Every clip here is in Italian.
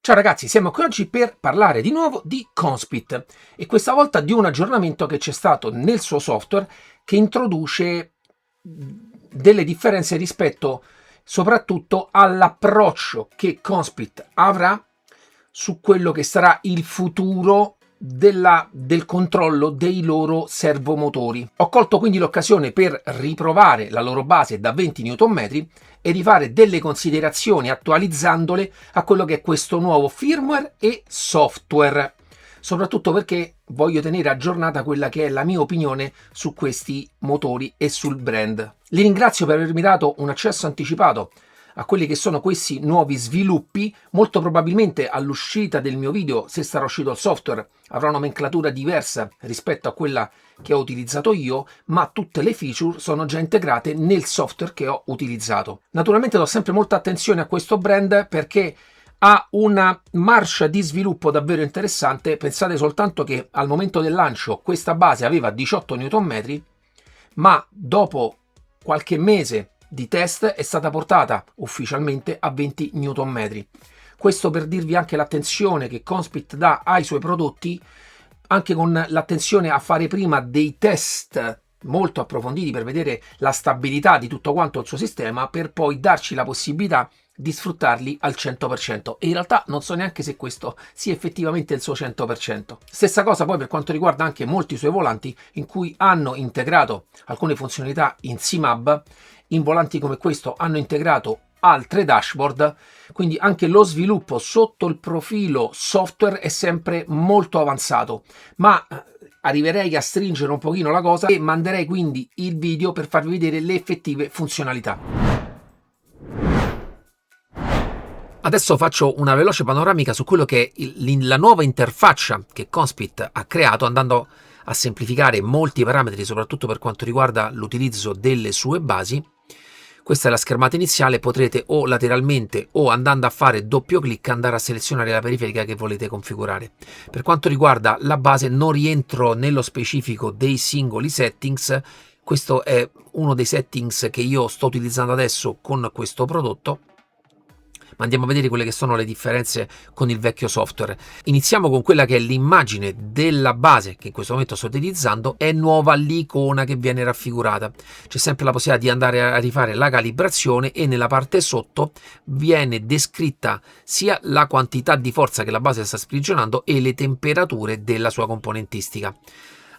Ciao ragazzi, siamo qui oggi per parlare di nuovo di Conspit e questa volta di un aggiornamento che c'è stato nel suo software che introduce delle differenze rispetto soprattutto all'approccio che Conspit avrà su quello che sarà il futuro del controllo dei loro servomotori. Ho colto quindi l'occasione per riprovare la loro base da 20 Nm e rifare delle considerazioni attualizzandole a quello che è questo nuovo firmware e software, soprattutto perché voglio tenere aggiornata quella che è la mia opinione su questi motori e sul brand. Li ringrazio per avermi dato un accesso anticipato a quelli che sono questi nuovi sviluppi. Molto probabilmente all'uscita del mio video, se sarà uscito il software, avrà una nomenclatura diversa rispetto a quella che ho utilizzato io, ma tutte le feature sono già integrate nel software che ho utilizzato. Naturalmente do sempre molta attenzione a questo brand perché ha una marcia di sviluppo davvero interessante. Pensate soltanto che al momento del lancio questa base aveva 18 Nm, ma dopo qualche mese di test è stata portata ufficialmente a 20 Nm. Questo per dirvi anche l'attenzione che Conspit dà ai suoi prodotti, anche con l'attenzione a fare prima dei test molto approfonditi per vedere la stabilità di tutto quanto il suo sistema, per poi darci la possibilità di sfruttarli al 100%, e in realtà non so neanche se questo sia effettivamente il suo 100%. Stessa cosa poi per quanto riguarda anche molti suoi volanti, in cui hanno integrato alcune funzionalità in CMAB. In volanti come questo hanno integrato altre dashboard, quindi anche lo sviluppo sotto il profilo software è sempre molto avanzato, ma arriverei a stringere un pochino la cosa e manderei quindi il video per farvi vedere le effettive funzionalità. Adesso faccio una veloce panoramica su quello che è la nuova interfaccia che Conspit ha creato, andando a semplificare molti parametri, soprattutto per quanto riguarda l'utilizzo delle sue basi. Questa è la schermata iniziale, potrete o lateralmente o andando a fare doppio clic andare a selezionare la periferica che volete configurare. Per quanto riguarda la base non rientro nello specifico dei singoli settings, questo è uno dei settings che io sto utilizzando adesso con questo prodotto. Ma andiamo a vedere quelle che sono le differenze con il vecchio software. Iniziamo con quella che è l'immagine della base che in questo momento sto utilizzando. È nuova l'icona che viene raffigurata. C'è sempre la possibilità di andare a rifare la calibrazione e nella parte sotto viene descritta sia la quantità di forza che la base sta sprigionando e le temperature della sua componentistica.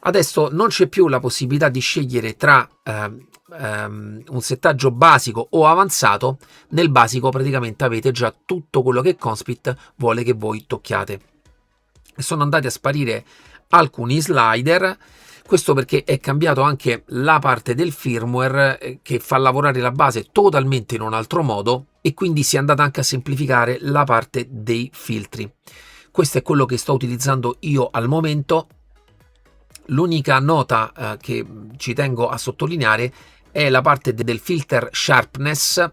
Adesso non c'è più la possibilità di scegliere tra un settaggio basico o avanzato. Nel basico praticamente avete già tutto quello che Conspit vuole che voi tocchiate. Sono andati a sparire alcuni slider, questo perché è cambiato anche la parte del firmware che fa lavorare la base totalmente in un altro modo, e quindi si è andata anche a semplificare la parte dei filtri. Questo è quello che sto utilizzando io al momento. L'unica nota che ci tengo a sottolineare è la parte del filter sharpness,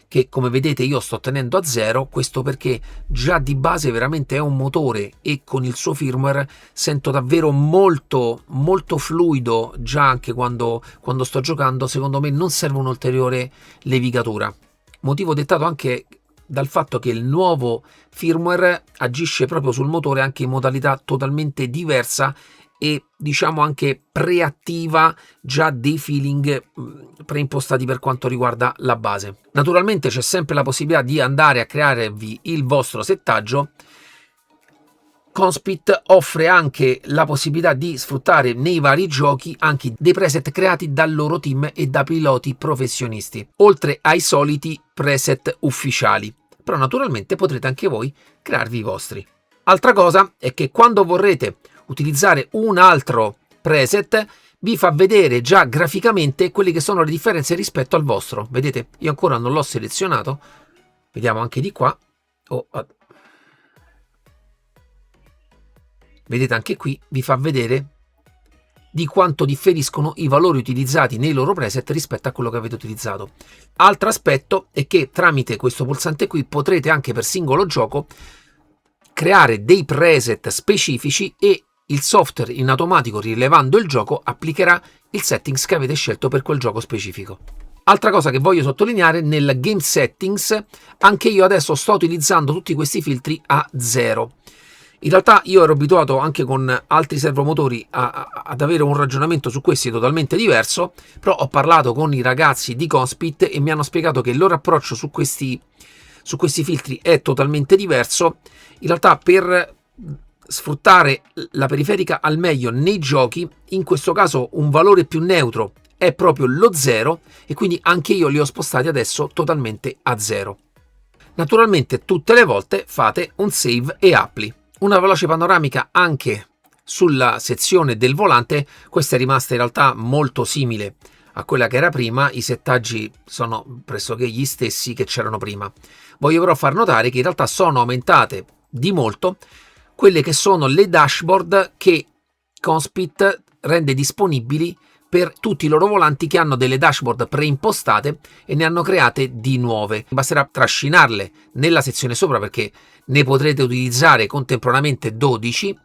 che come vedete io sto tenendo a 0, questo perché già di base veramente è un motore e con il suo firmware sento davvero molto fluido già anche quando sto giocando. Secondo me non serve un'ulteriore levigatura, motivo dettato anche dal fatto che il nuovo firmware agisce proprio sul motore anche in modalità totalmente diversa e diciamo anche preattiva già dei feeling preimpostati per quanto riguarda la base. Naturalmente c'è sempre la possibilità di andare a crearvi il vostro settaggio. Conspit offre anche la possibilità di sfruttare nei vari giochi anche dei preset creati dal loro team e da piloti professionisti, oltre ai soliti preset ufficiali, però naturalmente potrete anche voi crearvi i vostri. Altra cosa è che quando vorrete utilizzare un altro preset vi fa vedere già graficamente quelle che sono le differenze rispetto al vostro. Vedete, io ancora non l'ho selezionato, vediamo anche di qua. Vedete, anche qui vi fa vedere di quanto differiscono i valori utilizzati nei loro preset rispetto a quello che avete utilizzato. Altro aspetto è che tramite questo pulsante qui potrete anche per singolo gioco creare dei preset specifici e il software in automatico, rilevando il gioco, applicherà il settings che avete scelto per quel gioco specifico. Altra cosa che voglio sottolineare, nel Game Settings, anche io adesso sto utilizzando tutti questi filtri a 0. In realtà io ero abituato anche con altri servomotori ad avere un ragionamento su questi totalmente diverso, però ho parlato con i ragazzi di Conspit e mi hanno spiegato che il loro approccio su questi filtri è totalmente diverso. In realtà per sfruttare la periferica al meglio nei giochi, in questo caso un valore più neutro è proprio lo 0 e quindi anche io li ho spostati adesso totalmente a 0. Naturalmente tutte le volte fate un save e apply. Una veloce panoramica anche sulla sezione del volante, questa è rimasta in realtà molto simile a quella che era prima, i settaggi sono pressoché gli stessi che c'erano prima. Voglio però far notare che in realtà sono aumentate di molto quelle che sono le dashboard che Conspit rende disponibili per tutti i loro volanti che hanno delle dashboard preimpostate e ne hanno create di nuove. Basterà trascinarle nella sezione sopra perché ne potrete utilizzare contemporaneamente 12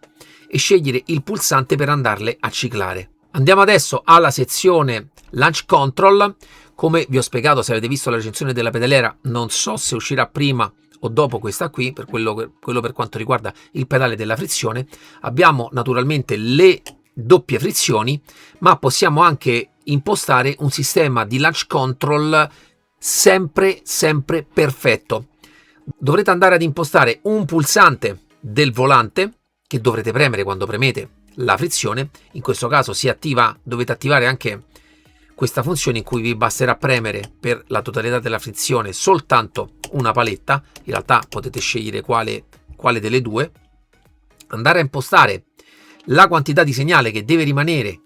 e scegliere il pulsante per andarle a ciclare. Andiamo adesso alla sezione Launch Control. Come vi ho spiegato, se avete visto la recensione della pedaliera, non so se uscirà prima o dopo questa qui, per quello per quanto riguarda il pedale della frizione. Abbiamo naturalmente le doppie frizioni, ma possiamo anche impostare un sistema di launch control sempre perfetto. Dovrete andare ad impostare un pulsante del volante che dovrete premere quando premete la frizione. In questo caso dovete attivare anche questa funzione in cui vi basterà premere per la totalità della frizione soltanto una paletta. In realtà potete scegliere quale delle due, andare a impostare la quantità di segnale che deve rimanere,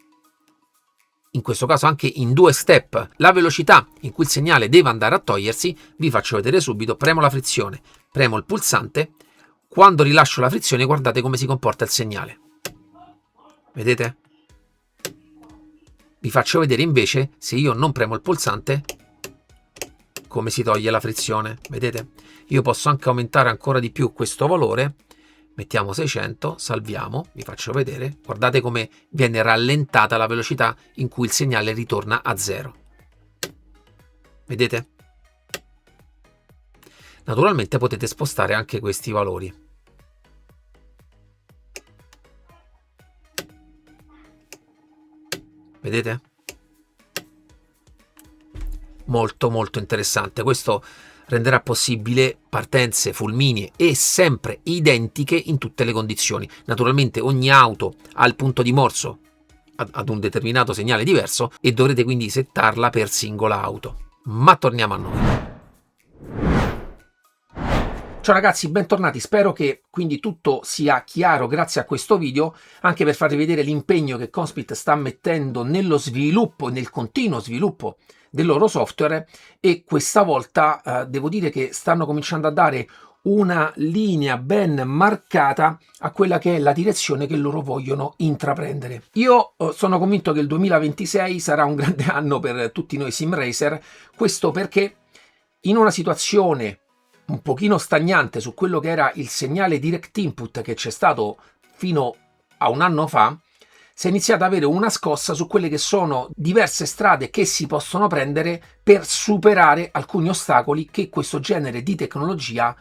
in questo caso anche in 2 step, la velocità in cui il segnale deve andare a togliersi. Vi faccio vedere subito. Premo la frizione, premo il pulsante, quando rilascio la frizione guardate come si comporta il segnale, vedete? Vi faccio vedere invece se io non premo il pulsante come si toglie la frizione, vedete? Io posso anche aumentare ancora di più questo valore. Mettiamo 600, salviamo, vi faccio vedere, guardate come viene rallentata la velocità in cui il segnale ritorna a 0. Vedete? Naturalmente potete spostare anche questi valori. Vedete? Molto interessante. Questo renderà possibile partenze fulminee e sempre identiche in tutte le condizioni. Naturalmente ogni auto ha il punto di morso ad un determinato segnale diverso e dovrete quindi settarla per singola auto. Ma torniamo a noi. Ciao ragazzi, bentornati, spero che quindi tutto sia chiaro grazie a questo video, anche per farvi vedere l'impegno che Conspit sta mettendo nello sviluppo, nel continuo sviluppo del loro software, e questa volta devo dire che stanno cominciando a dare una linea ben marcata a quella che è la direzione che loro vogliono intraprendere. Io sono convinto che il 2026 sarà un grande anno per tutti noi sim racer, questo perché in una situazione un pochino stagnante su quello che era il segnale direct input che c'è stato fino a un anno fa, si è iniziato ad avere una scossa su quelle che sono diverse strade che si possono prendere per superare alcuni ostacoli che questo genere di tecnologia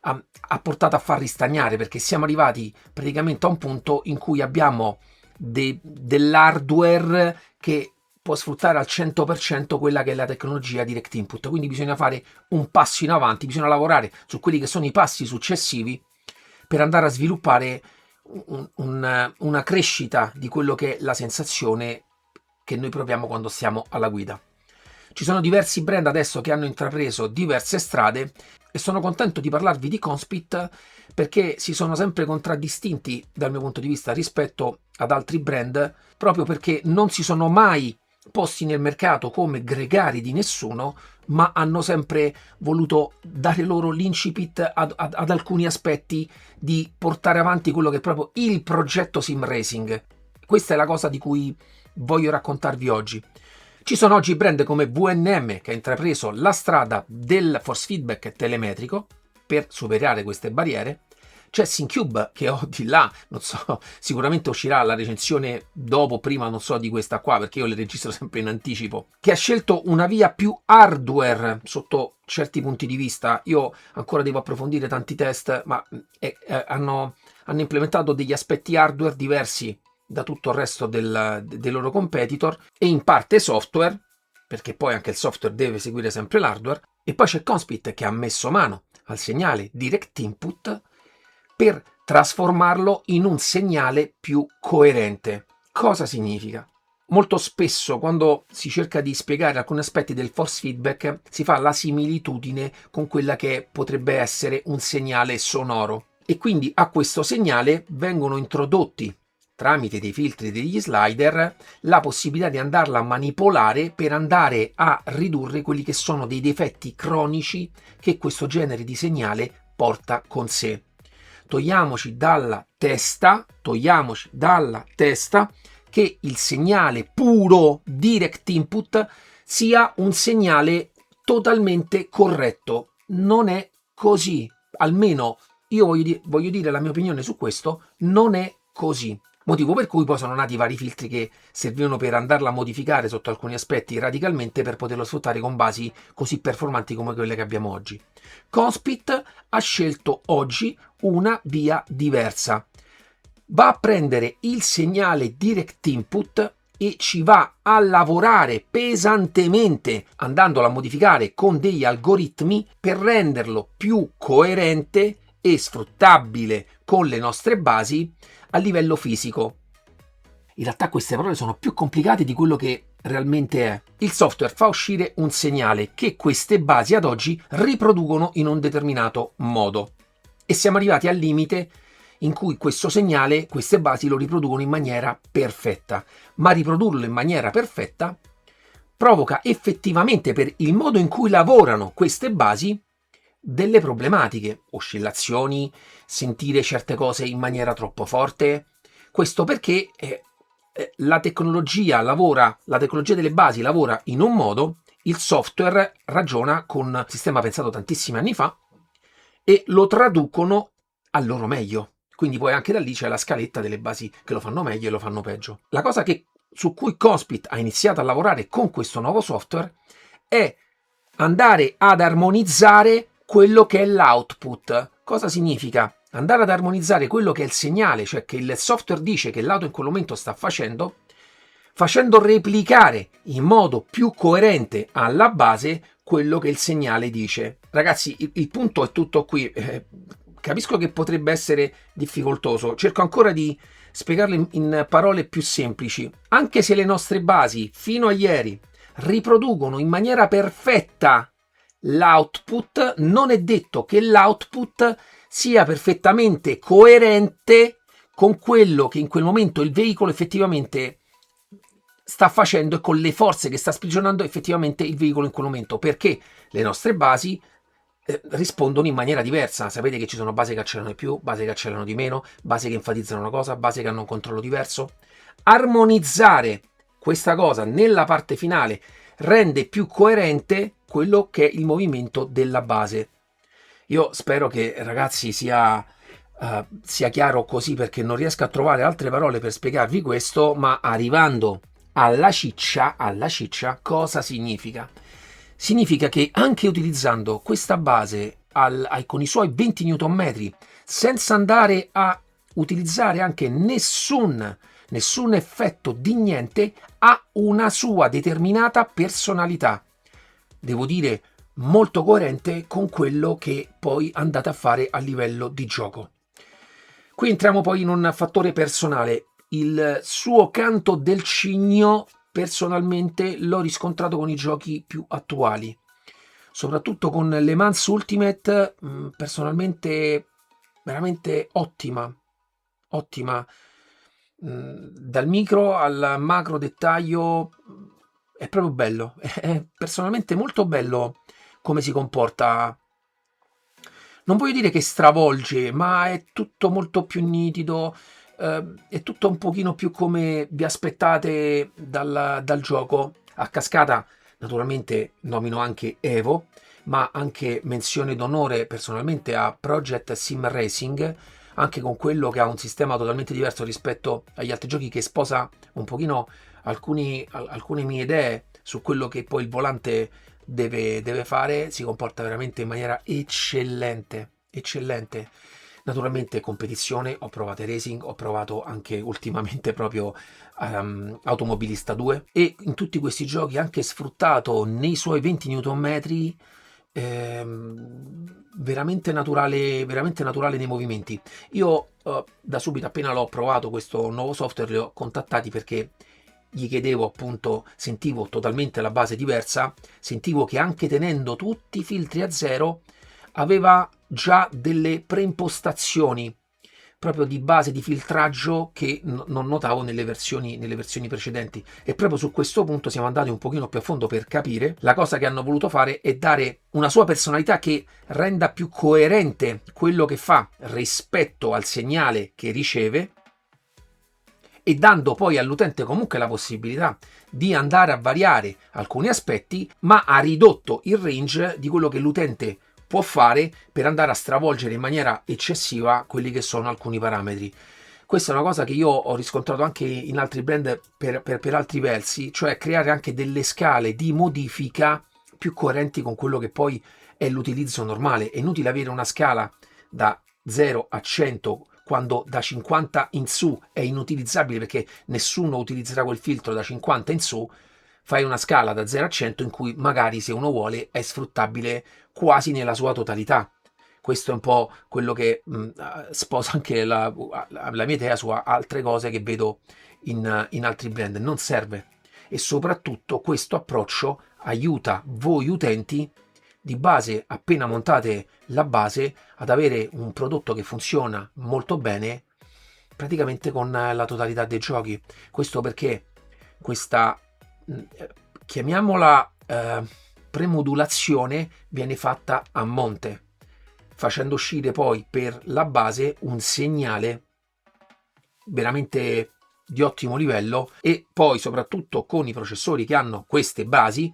ha portato a far ristagnare, perché siamo arrivati praticamente a un punto in cui abbiamo dell'hardware che può sfruttare al 100% quella che è la tecnologia direct input. Quindi bisogna fare un passo in avanti, bisogna lavorare su quelli che sono i passi successivi per andare a sviluppare una crescita di quello che è la sensazione che noi proviamo quando stiamo alla guida. Ci sono diversi brand adesso che hanno intrapreso diverse strade e sono contento di parlarvi di Conspit perché si sono sempre contraddistinti dal mio punto di vista rispetto ad altri brand, proprio perché non si sono mai posti nel mercato come gregari di nessuno, ma hanno sempre voluto dare loro l'incipit ad alcuni aspetti di portare avanti quello che è proprio il progetto sim racing. Questa è la cosa di cui voglio raccontarvi oggi. Ci sono oggi brand come VNM che ha intrapreso la strada del force feedback telemetrico per superare queste barriere, C'è SyncCube che ho di là, non so, sicuramente uscirà la recensione dopo, prima, non so, di questa qua, perché io le registro sempre in anticipo, che ha scelto una via più hardware sotto certi punti di vista. Io ancora devo approfondire tanti test, ma hanno implementato degli aspetti hardware diversi da tutto il resto dei loro competitor, e in parte software, perché poi anche il software deve seguire sempre l'hardware, e poi c'è Conspit che ha messo mano al segnale direct input per trasformarlo in un segnale più coerente. Cosa significa? Molto spesso quando si cerca di spiegare alcuni aspetti del force feedback si fa la similitudine con quella che potrebbe essere un segnale sonoro, e quindi a questo segnale vengono introdotti tramite dei filtri degli slider la possibilità di andarla a manipolare per andare a ridurre quelli che sono dei difetti cronici che questo genere di segnale porta con sé. Togliamoci dalla testa che il segnale puro direct input sia un segnale totalmente corretto. Non è così. Almeno io voglio dire la mia opinione su questo, non è così. Motivo per cui poi sono nati vari filtri che servivano per andarla a modificare sotto alcuni aspetti radicalmente per poterlo sfruttare con basi così performanti come quelle che abbiamo oggi. Conspit ha scelto oggi una via diversa. Va a prendere il segnale direct input e ci va a lavorare pesantemente, andandolo a modificare con degli algoritmi per renderlo più coerente e sfruttabile con le nostre basi a livello fisico. In realtà queste parole sono più complicate di quello che realmente è. Il software fa uscire un segnale che queste basi ad oggi riproducono in un determinato modo, e siamo arrivati al limite in cui questo segnale, queste basi lo riproducono in maniera perfetta, ma riprodurlo in maniera perfetta provoca effettivamente, per il modo in cui lavorano queste basi, delle problematiche, oscillazioni, sentire certe cose in maniera troppo forte. Questo perché la tecnologia delle basi lavora in un modo, il software ragiona con un sistema pensato tantissimi anni fa e lo traducono al loro meglio. Quindi poi anche da lì c'è la scaletta delle basi che lo fanno meglio e lo fanno peggio. La cosa su cui Conspit ha iniziato a lavorare con questo nuovo software è andare ad armonizzare quello che è l'output. Cosa significa? Andare ad armonizzare quello che è il segnale, cioè che il software dice che l'auto in quel momento sta facendo replicare in modo più coerente alla base quello che il segnale dice. Ragazzi, il punto è tutto qui. Capisco che potrebbe essere difficoltoso, cerco ancora di spiegarlo in parole più semplici. Anche se le nostre basi fino a ieri riproducono in maniera perfetta l'output, non è detto che l'output sia perfettamente coerente con quello che in quel momento il veicolo effettivamente sta facendo e con le forze che sta sprigionando effettivamente il veicolo in quel momento, perché le nostre basi rispondono in maniera diversa. Sapete che ci sono basi che accelerano di più, basi che accelerano di meno, basi che enfatizzano una cosa, basi che hanno un controllo diverso. Armonizzare questa cosa nella parte finale rende più coerente quello che è il movimento della base. Io spero che, ragazzi, sia chiaro così, perché non riesco a trovare altre parole per spiegarvi questo, ma arrivando alla ciccia, cosa significa? Significa che anche utilizzando questa base con i suoi 20 Nm, senza andare a utilizzare anche nessun effetto di niente, ha una sua determinata personalità. Devo dire, molto coerente con quello che poi andate a fare a livello di gioco. Qui entriamo poi in un fattore personale. Il suo canto del cigno personalmente l'ho riscontrato con i giochi più attuali, soprattutto con Le Mans Ultimate. Personalmente veramente ottima, dal micro al macro dettaglio. È proprio bello, è personalmente molto bello come si comporta. Non voglio dire che stravolge, ma è tutto molto più nitido, è tutto un pochino più come vi aspettate dal gioco. A cascata, naturalmente, nomino anche Evo, ma anche menzione d'onore personalmente a Project Sim Racing, anche con quello che ha un sistema totalmente diverso rispetto agli altri giochi, che sposa un pochino alcune mie idee su quello che poi il volante deve fare. Si comporta veramente in maniera eccellente, eccellente. Naturalmente competizione, ho provato racing, ho provato anche ultimamente proprio Automobilista 2, e in tutti questi giochi anche sfruttato nei suoi 20 Nm, veramente naturale nei movimenti. Io da subito, appena l'ho provato questo nuovo software, li ho contattati perché gli chiedevo, appunto, sentivo totalmente la base diversa, sentivo che anche tenendo tutti i filtri a zero aveva già delle preimpostazioni proprio di base di filtraggio che non notavo nelle versioni precedenti, e proprio su questo punto siamo andati un pochino più a fondo per capire. La cosa che hanno voluto fare è dare una sua personalità che renda più coerente quello che fa rispetto al segnale che riceve, e dando poi all'utente comunque la possibilità di andare a variare alcuni aspetti, ma ha ridotto il range di quello che l'utente può fare per andare a stravolgere in maniera eccessiva quelli che sono alcuni parametri. Questa è una cosa che io ho riscontrato anche in altri brand per altri versi, cioè creare anche delle scale di modifica più coerenti con quello che poi è l'utilizzo normale. È inutile avere una scala da 0 a 100 quando da 50 in su è inutilizzabile, perché nessuno utilizzerà quel filtro da 50 in su. Fai una scala da 0 a 100 in cui magari, se uno vuole, è sfruttabile quasi nella sua totalità. Questo è un po' quello che sposa anche la mia idea su altre cose che vedo in altri brand. Non serve, e soprattutto questo approccio aiuta voi utenti di base, appena montate la base, ad avere un prodotto che funziona molto bene praticamente con la totalità dei giochi. Questo perché questa, chiamiamola premodulazione, viene fatta a monte, facendo uscire poi per la base un segnale veramente di ottimo livello, e poi soprattutto con i processori che hanno queste basi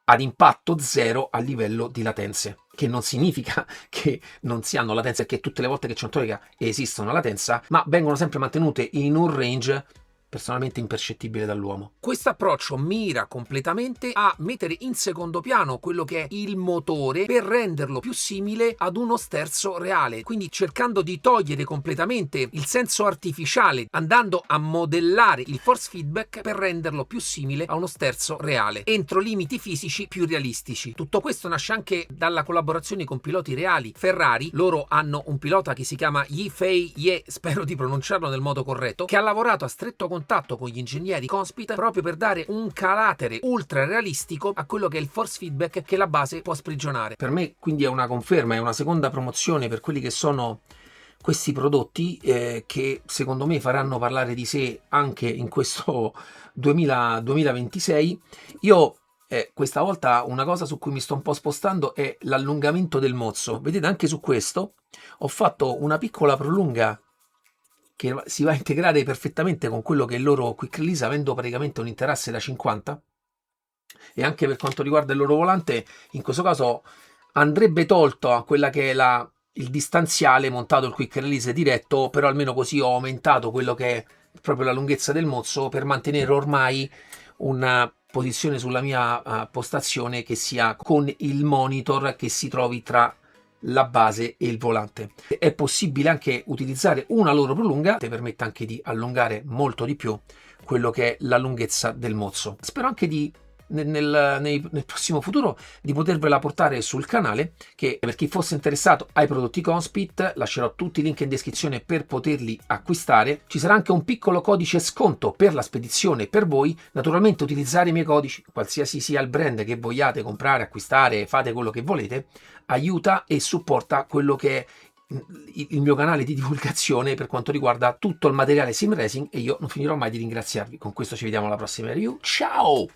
ad impatto zero a livello di latenze, che non significa che non si hanno latenze, perché tutte le volte che c'è un tronic esistono latenza, ma vengono sempre mantenute in un range personalmente impercettibile dall'uomo. Questo approccio mira completamente a mettere in secondo piano quello che è il motore per renderlo più simile ad uno sterzo reale, quindi cercando di togliere completamente il senso artificiale, andando a modellare il force feedback per renderlo più simile a uno sterzo reale entro limiti fisici più realistici. Tutto questo nasce anche dalla collaborazione con piloti reali. Ferrari, loro hanno un pilota che si chiama Yifei Ye, spero di pronunciarlo nel modo corretto, che ha lavorato a stretto contatto con gli ingegneri Conspit proprio per dare un carattere ultra realistico a quello che è il force feedback che la base può sprigionare. Per me quindi è una conferma, è una seconda promozione per quelli che sono questi prodotti, che secondo me faranno parlare di sé anche in questo 2026. Io questa volta una cosa su cui mi sto un po' spostando è l'allungamento del mozzo. Vedete, anche su questo ho fatto una piccola prolunga che si va a integrare perfettamente con quello che è il loro quick release, avendo praticamente un interasse da 50. E anche per quanto riguarda il loro volante, in questo caso andrebbe tolto a quella che è il distanziale, montato il quick release diretto, però almeno così ho aumentato quello che è proprio la lunghezza del mozzo, per mantenere ormai una posizione sulla mia postazione che sia con il monitor che si trovi tra la base e il volante. È possibile anche utilizzare una loro prolunga che permette anche di allungare molto di più quello che è la lunghezza del mozzo. Spero anche di nel prossimo futuro di potervela portare sul canale, che per chi fosse interessato ai prodotti Conspit lascerò tutti i link in descrizione per poterli acquistare. Ci sarà anche un piccolo codice sconto per la spedizione per voi. Naturalmente utilizzare i miei codici, qualsiasi sia il brand che vogliate comprare, acquistare, fate quello che volete, aiuta e supporta quello che è il mio canale di divulgazione per quanto riguarda tutto il materiale sim racing, e io non finirò mai di ringraziarvi. Con questo ci vediamo alla prossima review. Ciao!